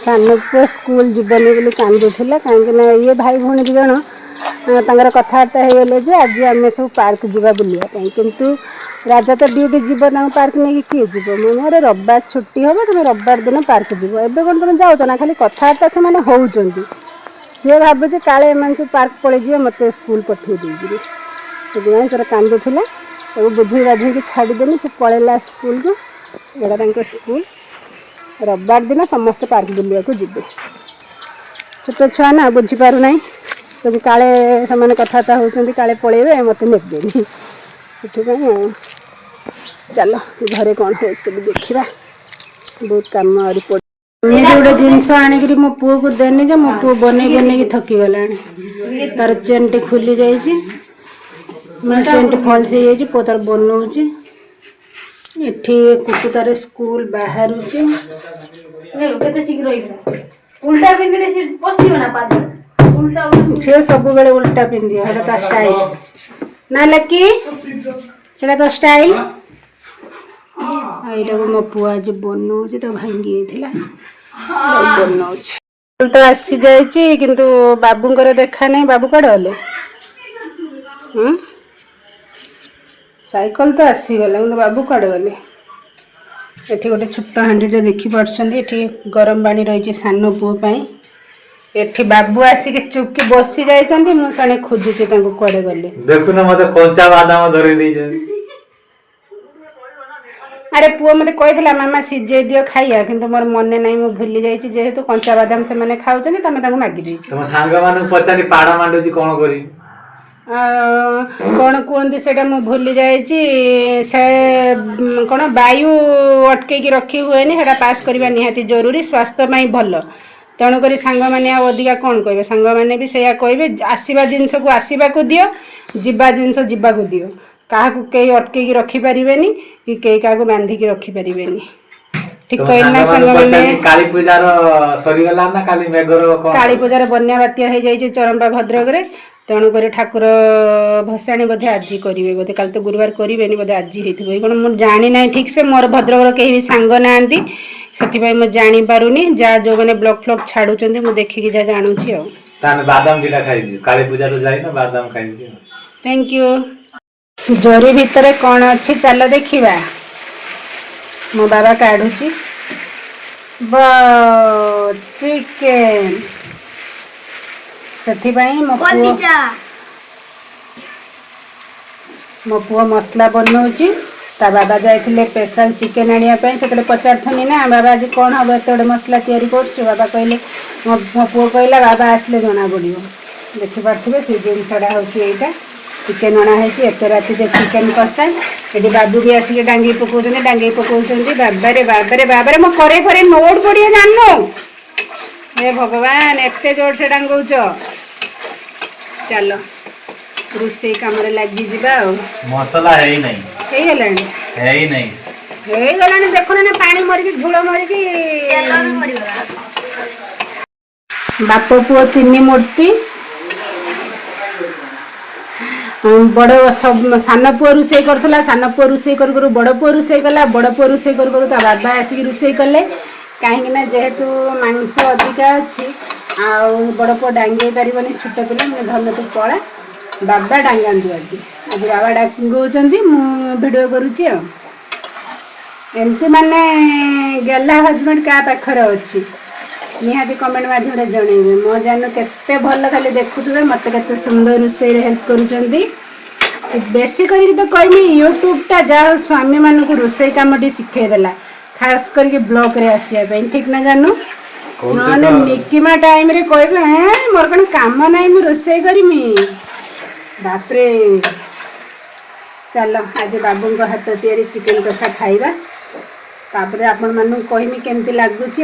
सान पुआ स्कूल जीवन बोली कांदुला कहीं ये भाई भौणी दु जन कथबार्ता होगले जे आज आम सब पार्क जावा बुलापी किंतु राजा तो ड्यूटी जीव पार्क नहीं किए जीव मैंने रविवार छुट्टी हम तुम रविवार दिन पार्क जीव एवं कौन तुम जाओ ना खाली कथबार्ता से होती सी भावे काले एम सब पार्क पलि मत स्कूल पठे देगी से कांदुला बुझे बाझे छाड़देनी से पलैला स्कूल को एटा स्कूल रविवार दिन समस्त पार्क बुलाक जी छोट छुआ ना बुझीपार ना कहे काले से कथबार्ता होती काले पलैबे मत ने से चलो घरे कौन हो सब देखा बहुत कम गोटे जिनस आणिक मो पुओ को देनी जो मो पुओ बन बन थकी गला तार चेन टी खुली जा चेन टी फल्स हो पुओ तार बनाऊँ एठी कुकु तार स्कूल बाहर सी सब बेले उल्टा पिंधि ता स्टाइल ना लकी से तो स्टाइल यहाँ को मो पुआ आज बनाऊँ तो भांगी बनाऊँ तो आसी जाइए किंतु बाबूंकर देखा नहीं बाबू कड़े गले साइकल तो आसीगला कि बाबू कड़े गले ये गोटे छोट हांडी देखिपे गरम पानी रही सान पुओ एठी बाबू आसिक चुपकी बसी जाइछन्ती मु सने खोजुची तांको कोडे गले देखुना मते कंचा बादाम धरि दै छै अरे पुओ मते कहितला मामा सिजे दियो खाइया किंतु मोर मने नै मु भूली जाइछि जेहेतु कंचा बादाम से माने खाउतनी तमे तांको मागी दै तम सांग मानु पचानी पाड़ा मांडुची कोन करी कौन कहते से भूली जाइए से कौन वायु अटके रखी हुए से पास करवा निहाती जरूरी स्वास्थ्य भल तेणुक सांग मैंने अधिका कौन कहे सांग मैंने भी से कहे आसवा जिनस को आसवा दियो जीवा जिनस जीवा दियो क्या कई अटके रखिपारे कि कई क्या बांधिकी रखिपारे ठीक कहना सांग मैंने काली पूजार सरीगला ना काली मेघर काली पूजार बन्या बात्या हो जाइए चरंपा भद्रक रे तेणुक ठाकुर भसाणी बोधे आज करेंगे बोधे काल तो गुरुवार करेंगे बोधे आज हो कौन मुझे जानी ना ठीक से मोर भद्रक कहीं भी सांग ना से मुझे जानीपारूनी जहाँ जो मैंने ब्लॉग फ्लॉग छाड़ू मुझे देखिकी जहाँ जानूची बादाम दिटा खाई काली पूजा तो जाई ना बादाम खाई थैंक यू जोरी भितर कौन अच्छी चल देखा मो बाबा काढ़ुची चिकेन से मो पुओ मसला बनाऊँगी ता बाबा जाइए स्पेशल चिकेन आने से पचारथनी ना बाबा आज कौन हम एत मसला तैयारी कर बाबा कहले मो पुओ कहला बाबा आसले जना पड़ो देखिपे से जिनसा हूँ यहाँ चिकेन अणाई एत राति चिकेन कषा ये बाबू भी आसिक डांगी पकाउं बाबारे बाबारे बाबारे मो करे फरे नोट पड़िया जान हे भगवान एत जोर से डांगौच चलो रोसई कम लगी मसला है नहीं देखो ना पानी मरिक झोल मरिक बाप पुओ तीन मूर्ति बड़ सब सान पुओ रोसे करूला सान पुओ रोसे करू बड़ पुओ रोसे कला बड़ पुओ रोसे करू ता बाबा आसिक रोसे कले कहीं जेहेतु मांस अधिका अच्छी बड़ पुओ डांगे पारनी छोट पिला मैं धन तू पड़ा बाबा डांगातु आज बाबा डांगौंट भिडियो करुच्ची एमती माने गेला हजबैंड क्या पाखर अच्छी निहाती कमेंट माध्यम जनइबे मो जान केते भल खाली देखुवे मत के सुंदर रोसे हेल्प कर बेसी कर तो कहमी यूट्यूब टा जहाँ स्वामी मान को रोसे कम शिखेदेला खास करके ब्लॉग रे आसिया ठीक ना जानू ना निकिमा टाइम रे कहबे मोर कौन काम ना रोसे करमी बापरे चलो आज बाबू हाथ तैयारी चिकेन कषा खाइबा तापर आपण मानू कहमी केमती लगुच।